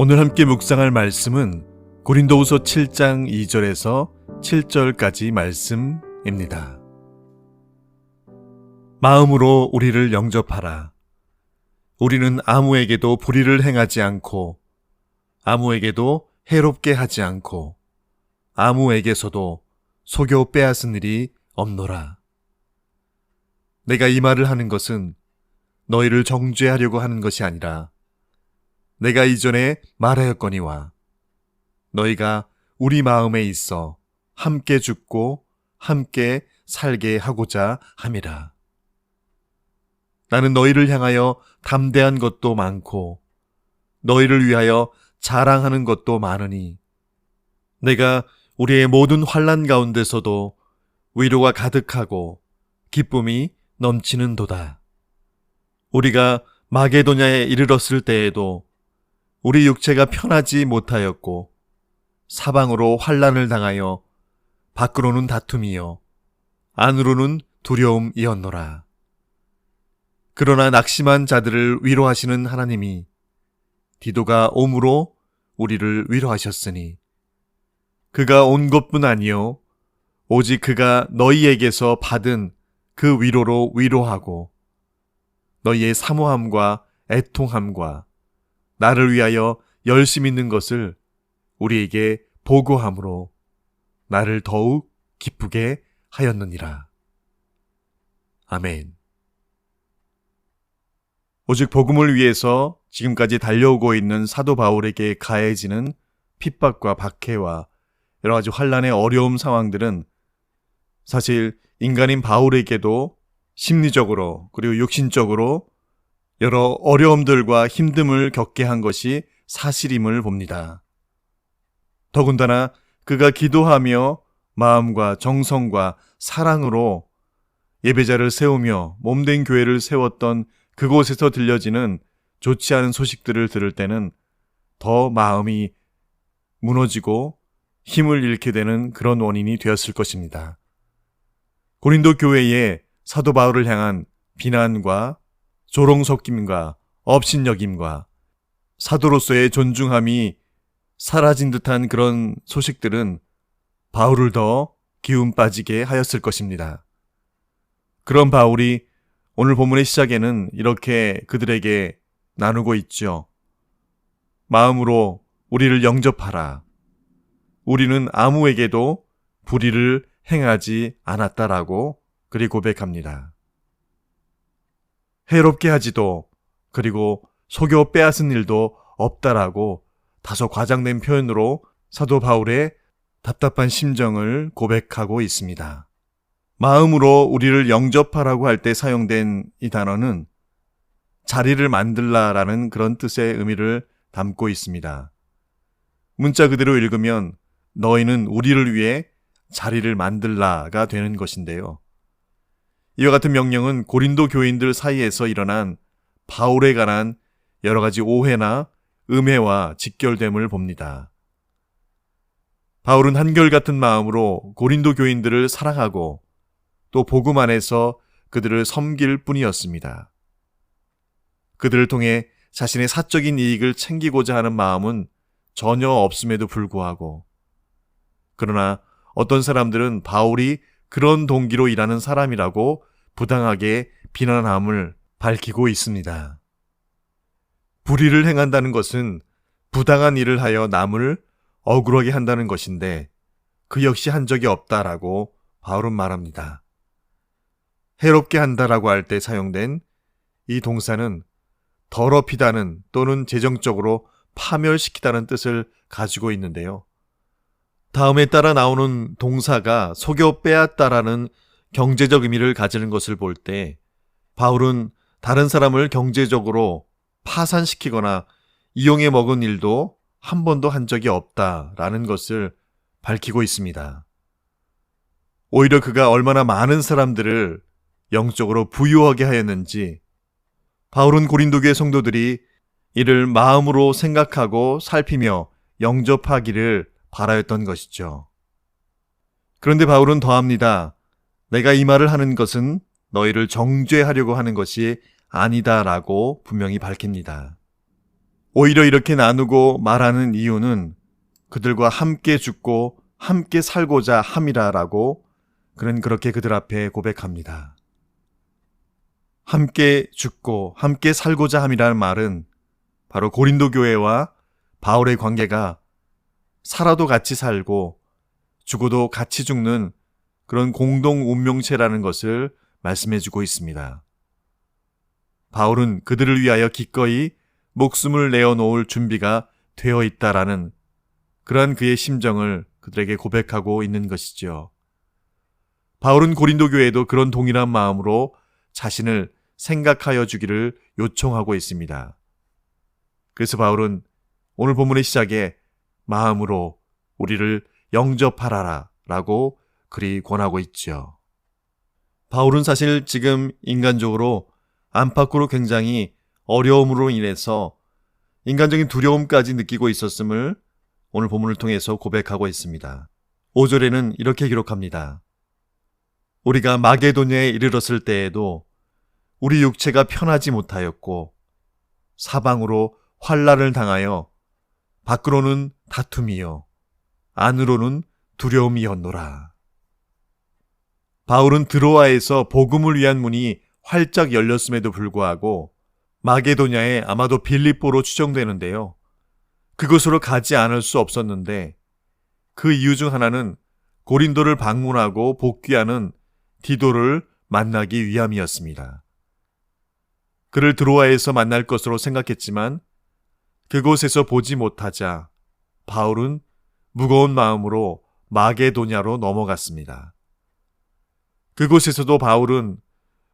오늘 함께 묵상할 말씀은 고린도후서 7장 2절에서 7절까지 말씀입니다. 마음으로 우리를 영접하라. 우리는 아무에게도 불의를 행하지 않고 아무에게도 해롭게 하지 않고 아무에게서도 속여 빼앗은 일이 없노라. 내가 이 말을 하는 것은 너희를 정죄하려고 하는 것이 아니라 내가 이전에 말하였거니와 너희가 우리 마음에 있어 함께 죽고 함께 살게 하고자 함이라. 나는 너희를 향하여 담대한 것도 많고 너희를 위하여 자랑하는 것도 많으니 내가 우리의 모든 환난 가운데서도 위로가 가득하고 기쁨이 넘치는도다. 우리가 마게도냐에 이르렀을 때에도 우리 육체가 편하지 못하였고 사방으로 환난을 당하여 밖으로는 다툼이요 안으로는 두려움이었노라. 그러나 낙심한 자들을 위로하시는 하나님이 디도가 옴으로 우리를 위로하셨으니 그가 온 것뿐 아니요 오직 그가 너희에게서 받은 그 위로로 위로하고 너희의 사모함과 애통함과 나를 위하여 열심 있는 것을 우리에게 보고함으로 나를 더욱 기쁘게 하였느니라. 아멘. 오직 복음을 위해서 지금까지 달려오고 있는 사도 바울에게 가해지는 핍박과 박해와 여러 가지 환난의 어려움 상황들은 사실 인간인 바울에게도 심리적으로 그리고 육신적으로 여러 어려움들과 힘듦을 겪게 한 것이 사실임을 봅니다. 더군다나 그가 기도하며 마음과 정성과 사랑으로 예배자를 세우며 몸된 교회를 세웠던 그곳에서 들려지는 좋지 않은 소식들을 들을 때는 더 마음이 무너지고 힘을 잃게 되는 그런 원인이 되었을 것입니다. 고린도 교회에 사도 바울을 향한 비난과 조롱섞임과 업신여김과 사도로서의 존중함이 사라진 듯한 그런 소식들은 바울을 더 기운 빠지게 하였을 것입니다. 그런 바울이 오늘 본문의 시작에는 이렇게 그들에게 나누고 있죠. 마음으로 우리를 영접하라. 우리는 아무에게도 불의를 행하지 않았다라고 그리 고백합니다. 해롭게 하지도 그리고 속여 빼앗은 일도 없다라고 다소 과장된 표현으로 사도 바울의 답답한 심정을 고백하고 있습니다. 마음으로 우리를 영접하라고 할 때 사용된 이 단어는 자리를 만들라라는 그런 뜻의 의미를 담고 있습니다. 문자 그대로 읽으면 너희는 우리를 위해 자리를 만들라가 되는 것인데요. 이와 같은 명령은 고린도 교인들 사이에서 일어난 바울에 관한 여러 가지 오해나 음해와 직결됨을 봅니다. 바울은 한결같은 마음으로 고린도 교인들을 사랑하고 또 복음 안에서 그들을 섬길 뿐이었습니다. 그들을 통해 자신의 사적인 이익을 챙기고자 하는 마음은 전혀 없음에도 불구하고 그러나 어떤 사람들은 바울이 그런 동기로 일하는 사람이라고 부당하게 비난함을 밝히고 있습니다. 불의를 행한다는 것은 부당한 일을 하여 남을 억울하게 한다는 것인데 그 역시 한 적이 없다라고 바울은 말합니다. 해롭게 한다라고 할 때 사용된 이 동사는 더럽히다는 또는 재정적으로 파멸시키다는 뜻을 가지고 있는데요. 다음에 따라 나오는 동사가 속여 빼앗다라는 경제적 의미를 가지는 것을 볼 때 바울은 다른 사람을 경제적으로 파산시키거나 이용해 먹은 일도 한 번도 한 적이 없다라는 것을 밝히고 있습니다. 오히려 그가 얼마나 많은 사람들을 영적으로 부유하게 하였는지 바울은 고린도 교회 성도들이 이를 마음으로 생각하고 살피며 영접하기를 바라였던 것이죠. 그런데 바울은 더합니다. 내가 이 말을 하는 것은 너희를 정죄하려고 하는 것이 아니다라고 분명히 밝힙니다. 오히려 이렇게 나누고 말하는 이유는 그들과 함께 죽고 함께 살고자 함이라라고 그는 그렇게 그들 앞에 고백합니다. 함께 죽고 함께 살고자 함이라는 말은 바로 고린도 교회와 바울의 관계가 살아도 같이 살고 죽어도 같이 죽는 그런 공동 운명체라는 것을 말씀해주고 있습니다. 바울은 그들을 위하여 기꺼이 목숨을 내어놓을 준비가 되어 있다라는 그러한 그의 심정을 그들에게 고백하고 있는 것이죠. 바울은 고린도 교회에도 그런 동일한 마음으로 자신을 생각하여 주기를 요청하고 있습니다. 그래서 바울은 오늘 본문의 시작에 마음으로 우리를 영접하라라 라고 그리 권하고 있죠. 바울은 사실 지금 인간적으로 안팎으로 굉장히 어려움으로 인해서 인간적인 두려움까지 느끼고 있었음을 오늘 본문을 통해서 고백하고 있습니다. 5절에는 이렇게 기록합니다. 우리가 마게도냐에 이르렀을 때에도 우리 육체가 편하지 못하였고 사방으로 환난을 당하여 밖으로는 다툼이요 안으로는 두려움이었노라. 바울은 드로아에서 복음을 위한 문이 활짝 열렸음에도 불구하고 마게도냐에 아마도 빌립보로 추정되는데요. 그곳으로 가지 않을 수 없었는데 그 이유 중 하나는 고린도를 방문하고 복귀하는 디도를 만나기 위함이었습니다. 그를 드로아에서 만날 것으로 생각했지만 그곳에서 보지 못하자 바울은 무거운 마음으로 마게도냐로 넘어갔습니다. 그곳에서도 바울은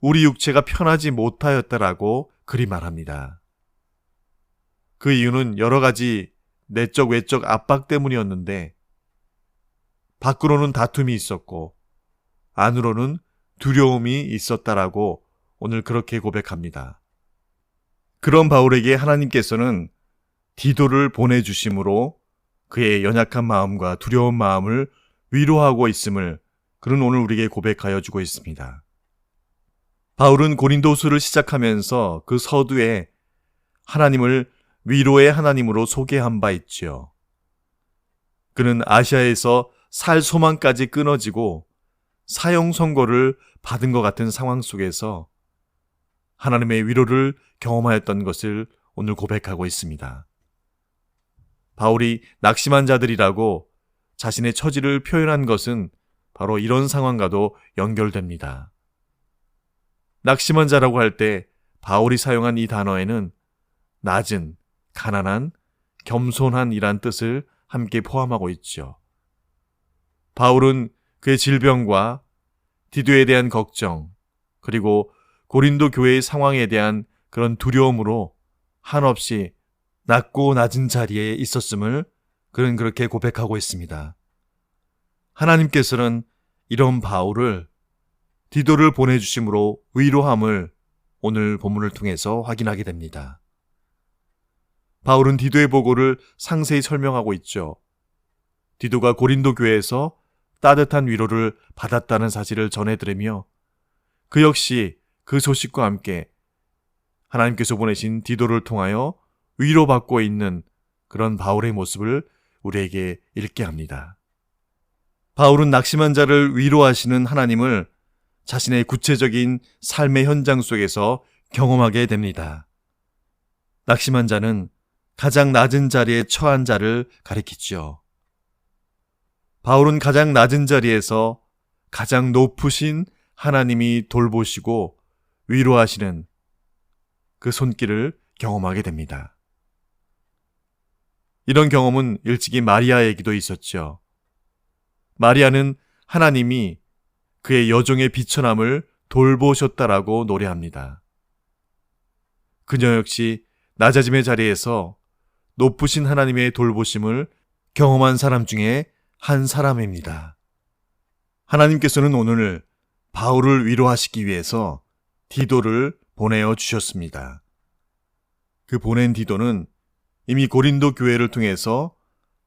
우리 육체가 편하지 못하였다라고 그리 말합니다. 그 이유는 여러 가지 내적 외적 압박 때문이었는데 밖으로는 다툼이 있었고 안으로는 두려움이 있었다라고 오늘 그렇게 고백합니다. 그런 바울에게 하나님께서는 디도를 보내주심으로 그의 연약한 마음과 두려운 마음을 위로하고 있음을 그는 오늘 우리에게 고백하여 주고 있습니다. 바울은 고린도후서를 시작하면서 그 서두에 하나님을 위로의 하나님으로 소개한 바 있지요. 그는 아시아에서 살 소망까지 끊어지고 사형 선고를 받은 것 같은 상황 속에서 하나님의 위로를 경험하였던 것을 오늘 고백하고 있습니다. 바울이 낙심한 자들이라고 자신의 처지를 표현한 것은 바로 이런 상황과도 연결됩니다. 낙심한 자라고 할 때 바울이 사용한 이 단어에는 낮은, 가난한, 겸손한 이란 뜻을 함께 포함하고 있죠. 바울은 그의 질병과 디도에 대한 걱정, 그리고 고린도 교회의 상황에 대한 그런 두려움으로 한없이 낮고 낮은 자리에 있었음을 그는 그렇게 고백하고 있습니다. 하나님께서는 이런 바울을 디도를 보내주심으로 위로함을 오늘 본문을 통해서 확인하게 됩니다. 바울은 디도의 보고를 상세히 설명하고 있죠. 디도가 고린도 교회에서 따뜻한 위로를 받았다는 사실을 전해드리며 그 역시 그 소식과 함께 하나님께서 보내신 디도를 통하여 위로받고 있는 그런 바울의 모습을 우리에게 읽게 합니다. 바울은 낙심한 자를 위로하시는 하나님을 자신의 구체적인 삶의 현장 속에서 경험하게 됩니다. 낙심한 자는 가장 낮은 자리에 처한 자를 가리키죠. 바울은 가장 낮은 자리에서 가장 높으신 하나님이 돌보시고 위로하시는 그 손길을 경험하게 됩니다. 이런 경험은 일찍이 마리아에게도 있었죠. 마리아는 하나님이 그의 여종의 비천함을 돌보셨다라고 노래합니다. 그녀 역시 낮아짐의 자리에서 높으신 하나님의 돌보심을 경험한 사람 중에 한 사람입니다. 하나님께서는 오늘 바울을 위로하시기 위해서 디도를 보내어 주셨습니다. 그 보낸 디도는 이미 고린도 교회를 통해서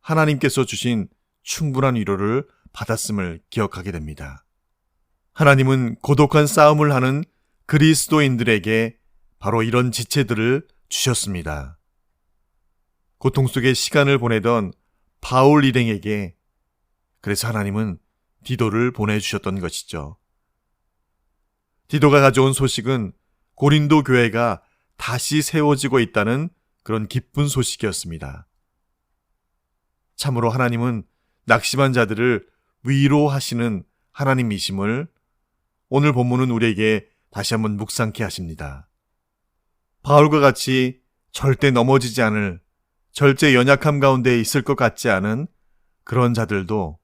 하나님께서 주신 충분한 위로를 받았음을 기억하게 됩니다. 하나님은 고독한 싸움을 하는 그리스도인들에게 바로 이런 지체들을 주셨습니다. 고통 속에 시간을 보내던 바울 일행에게 그래서 하나님은 디도를 보내주셨던 것이죠. 디도가 가져온 소식은 고린도 교회가 다시 세워지고 있다는 그런 기쁜 소식이었습니다. 참으로 하나님은 낙심한 자들을 위로하시는 하나님이심을 오늘 본문은 우리에게 다시 한번 묵상케 하십니다. 바울과 같이 절대 넘어지지 않을, 절제 연약함 가운데 있을 것 같지 않은 그런 자들도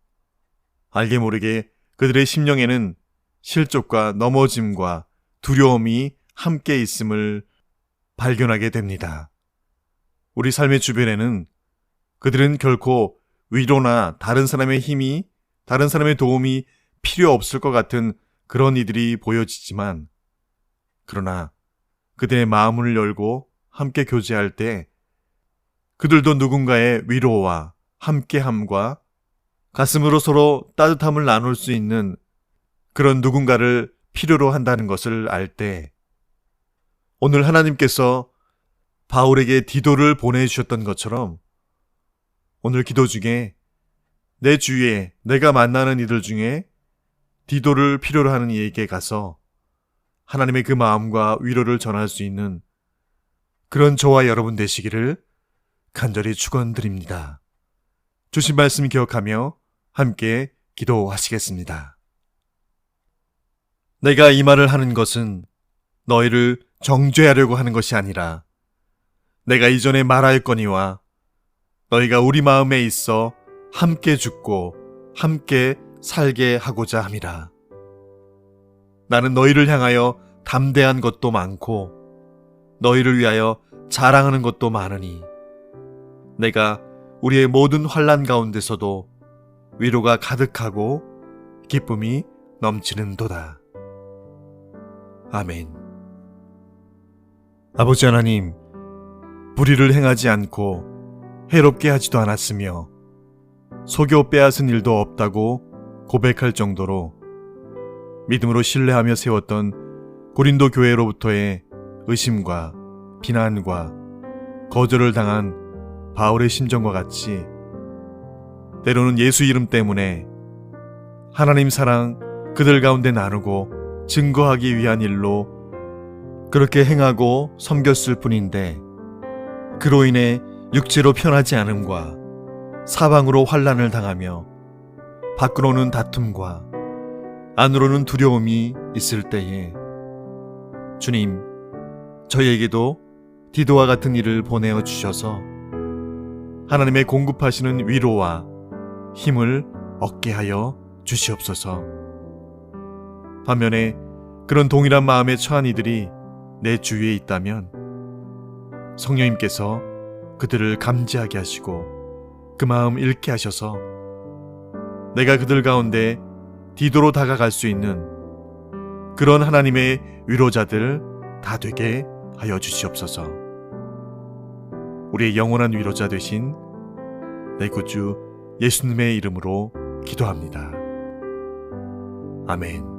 알게 모르게 그들의 심령에는 실족과 넘어짐과 두려움이 함께 있음을 발견하게 됩니다. 우리 삶의 주변에는 그들은 결코 위로나 다른 사람의 힘이, 다른 사람의 도움이 필요 없을 것 같은 그런 이들이 보여지지만, 그러나 그들의 마음을 열고 함께 교제할 때 그들도 누군가의 위로와 함께함과 가슴으로 서로 따뜻함을 나눌 수 있는 그런 누군가를 필요로 한다는 것을 알 때 오늘 하나님께서 바울에게 디도를 보내주셨던 것처럼 오늘 기도 중에 내 주위에 내가 만나는 이들 중에 디도를 필요로 하는 이에게 가서 하나님의 그 마음과 위로를 전할 수 있는 그런 저와 여러분 되시기를 간절히 축원드립니다. 주신 말씀 기억하며 함께 기도하시겠습니다. 내가 이 말을 하는 것은 너희를 정죄하려고 하는 것이 아니라 내가 이전에 말하였거니와 너희가 우리 마음에 있어 함께 죽고 함께 살게 하고자 함이라. 나는 너희를 향하여 담대한 것도 많고 너희를 위하여 자랑하는 것도 많으니 내가 우리의 모든 환난 가운데서도 위로가 가득하고 기쁨이 넘치는도다. 아멘. 아버지 하나님, 불의를 행하지 않고 해롭게 하지도 않았으며 속여 빼앗은 일도 없다고 고백할 정도로 믿음으로 신뢰하며 세웠던 고린도 교회로부터의 의심과 비난과 거절을 당한 바울의 심정과 같이 때로는 예수 이름 때문에 하나님 사랑 그들 가운데 나누고 증거하기 위한 일로 그렇게 행하고 섬겼을 뿐인데 그로 인해 육체로 편하지 않음과 사방으로 환난을 당하며 밖으로는 다툼과 안으로는 두려움이 있을 때에 주님, 저희에게도 디도와 같은 일을 보내어 주셔서 하나님의 공급하시는 위로와 힘을 얻게 하여 주시옵소서. 반면에 그런 동일한 마음에 처한 이들이 내 주위에 있다면 성령님께서 그들을 감지하게 하시고 그 마음 읽게 하셔서 내가 그들 가운데 디도로 다가갈 수 있는 그런 하나님의 위로자들 다 되게 하여 주시옵소서. 우리의 영원한 위로자 되신 내 구주 예수님의 이름으로 기도합니다. 아멘.